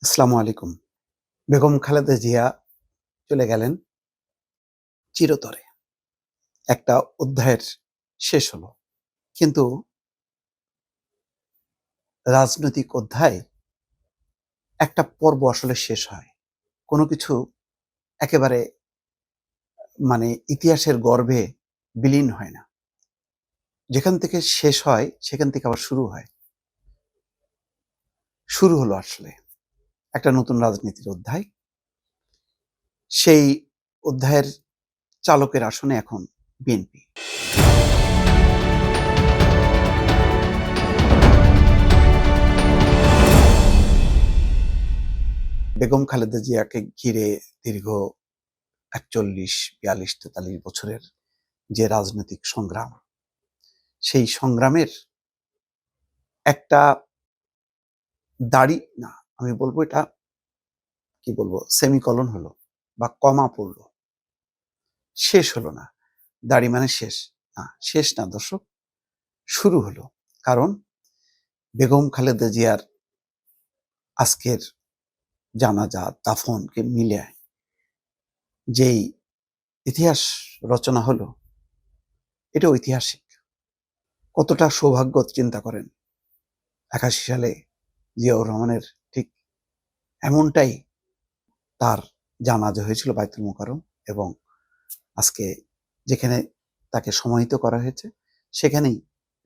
আসসালামু আলাইকুম। বেগম খালেদা জিয়া চলে গেলেন চিরতরে। একটা অধ্যায়ের শেষ হলো। কিন্তু রাজনৈতিক অধ্যায় একটা পর্ব আসলে শেষ হয়। কোনো কিছু একেবারে ইতিহাসের গর্ভে বিলীন হয় না। যেখান থেকে শেষ হয় সেখান থেকে আবার শুরু হয়। শুরু হলো আসলে একটা নতুন রাজনীতির অধ্যায়। সেই অধ্যায়ের চালকের আসনে এখন বিএনপি। বেগম খালেদা জিয়াকে ঘিরে দীর্ঘ ৪১, ৪২, ৪৩ বছরের যে রাজনৈতিক সংগ্রাম, সেই সংগ্রামের একটা দাড়ি না, আমি বলবো এটা কি বলবো সেমিকলন হলো বা কমা পড়লো, শেষ হলো না। দাড়ি মানে শেষ না, শেষ না দর্শক, শুরু হলো। কারণ বেগম খালেদা জিয়ার আজকের জানাজা দাফনকে মিলে যেই ইতিহাস রচনা হলো, এটা ঐতিহাসিক। কতটা সৌভাগ্য চিন্তা করেন। ৮১ সালে জিয়াউর রহমানের ঠিক এমনটাই তার জানাজা হয়েছিল বায়তুল মোকাররম, এবং আজকে যেখানে তাকে সমাহিত করা হয়েছে সেখানেই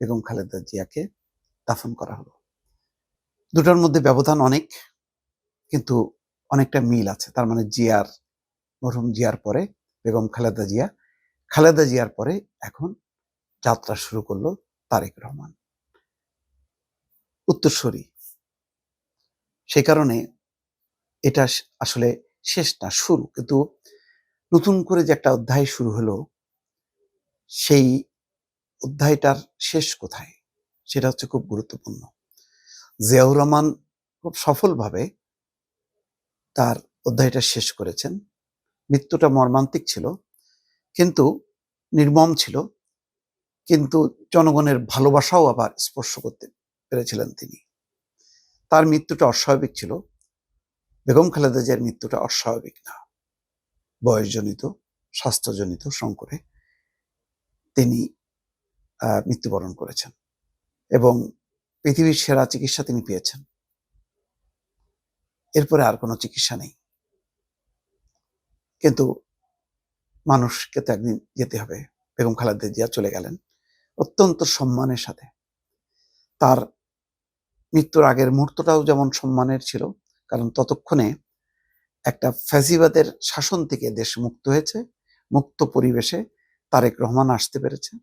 বেগম খালেদা জিয়াকে দাফন করা হলো। দুটার মধ্যে ব্যবধান অনেক, কিন্তু অনেকটা মিল আছে। তার মানে জিয়ার, মরহুম জিয়ার পরে বেগম খালেদা জিয়া, খালেদা জিয়ার পরে এখন যাত্রা শুরু করলো তারেক রহমান, উত্তরসূরি। সেই কারণে এটা আসলে শেষ না, শুরু। কিন্তু নতুন করে যে একটা অধ্যায় শুরু হলো, সেই অধ্যায়টার শেষ কোথায় সেটা হচ্ছে খুব গুরুত্বপূর্ণ। জিয়াউর রহমান খুব সফলভাবে তার অধ্যায়টা শেষ করেছেন। মৃত্যুটা মর্মান্তিক ছিল, কিন্তু নির্মম ছিল, কিন্তু জনগণের ভালোবাসাও আবার স্পর্শ করতে পেরেছিলেন তিনি। তার মৃত্যুটা অস্বাভাবিক ছিল, বেগম খালেদা জিয়ার মৃত্যুটা অস্বাভাবিক না। বয়সজনিত, স্বাস্থ্যজনিত সংকটে তিনি মৃত্যুবরণ করেছেন, এবং পৃথিবীর সেরা চিকিৎসা তিনি পেয়েছেন। এরপরে আর কোনো চিকিৎসা নেই। কিন্তু মানুষকে তো একদিন যেতে হবে। বেগম খালেদা জিয়া চলে গেলেন অত্যন্ত সম্মানের সাথে। তার মৃত্যুর আগের মুহূর্তটাও যেমন সম্মানের ছিল, কারণ ততক্ষণে একটা ফ্যাসিবাদের শাসন থেকে দেশ মুক্ত হয়েছে, মুক্ত পরিবেশে তারেক রহমান আসতে পেরেছে,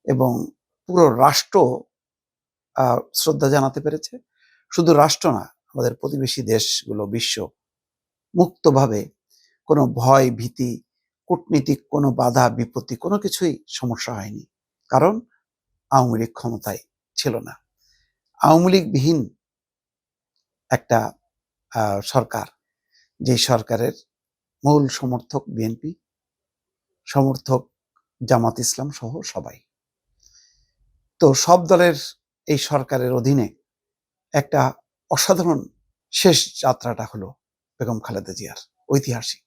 এবং পুরো রাষ্ট্র শ্রদ্ধা জানাতে পেরেছে। শুধু রাষ্ট্র না, আমাদের প্রতিবেশী দেশগুলো, বিশ্ব মুক্তভাবে, কোনো ভয় ভীতি, কূটনীতিক কোনো বাধা বিপত্তি, কোনো কিছুই সমস্যা হয়নি। কারণ আওয়ামী লীগ ক্ষমতায় ছিল না। আওয়ামী লীগবিহীন একটা সরকার, যে সরকারের মূল সমর্থক বিএনপি, সমর্থক জামাত ইসলাম সহ সবাই। তো সব দলের এই সরকারের অধীনে একটা অসাধারণ শেষ যাত্রাটা হলো বেগম খালেদা জিয়ার, ঐতিহাসিক।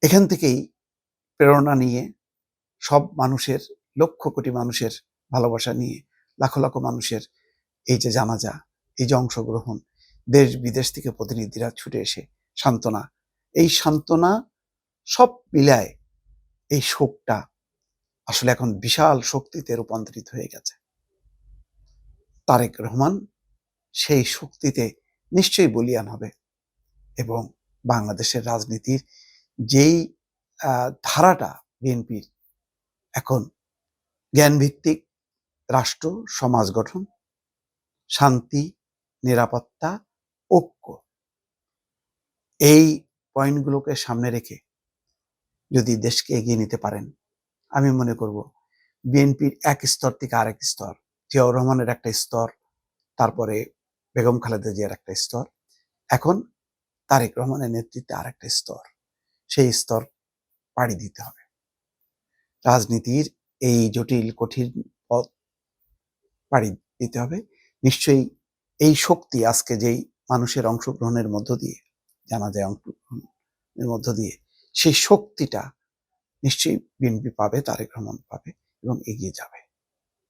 এখান থেকেই প্রেরণা নিয়ে সব মানুষের, লক্ষ কোটি মানুষের ভালোবাসা নিয়ে, লাখো লাখো মানুষের এই যে জানাজা, এই যে অংশগ্রহণ, দেশ বিদেশ থেকে প্রতিনিধিরা ছুটে এসে সান্ত্বনা, এই সান্ত্বনা সব মিলায় এই শোকটা আসলে এখন বিশাল শক্তিতে রূপান্তরিত হয়ে গেছে। তারেক রহমান সেই শক্তিতে নিশ্চয়ই বলীয়ান হবে, এবং বাংলাদেশের রাজনীতির যেই ধারাটা বিএনপির এখন, জ্ঞানভিত্তিক রাষ্ট্র, সমাজ গঠন, শান্তি, নিরাপত্তা, ঐক্য, এই পয়েন্টগুলোকে সামনে রেখে যদি দেশকে এগিয়ে নিতে পারেন, আমি মনে করব বিএনপির এক স্তর থেকে আরেক স্তর, জিয়াউর রহমানের একটা স্তর, তারপরে বেগম খালেদা জিয়ার একটা স্তর, এখন তারেক রহমানের নেতৃত্বে আরেকটা স্তর, সেই স্তর পাড়ি দিতে হবে। রাজনীতির এই জটিল কঠিন পথ পাড়ি দিতে হবে। নিশ্চয়ই এই শক্তি, আজকে যেই মানুষের অংশগ্রহণের মধ্য দিয়ে, জানাজায় অংশগ্রহণের মধ্য দিয়ে সেই শক্তিটা নিশ্চয়ই বিএনপি পাবে, তারেক রহমান পাবে এবং এগিয়ে যাবে।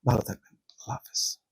ভালো থাকবেন। আল্লাহ হাফেজ।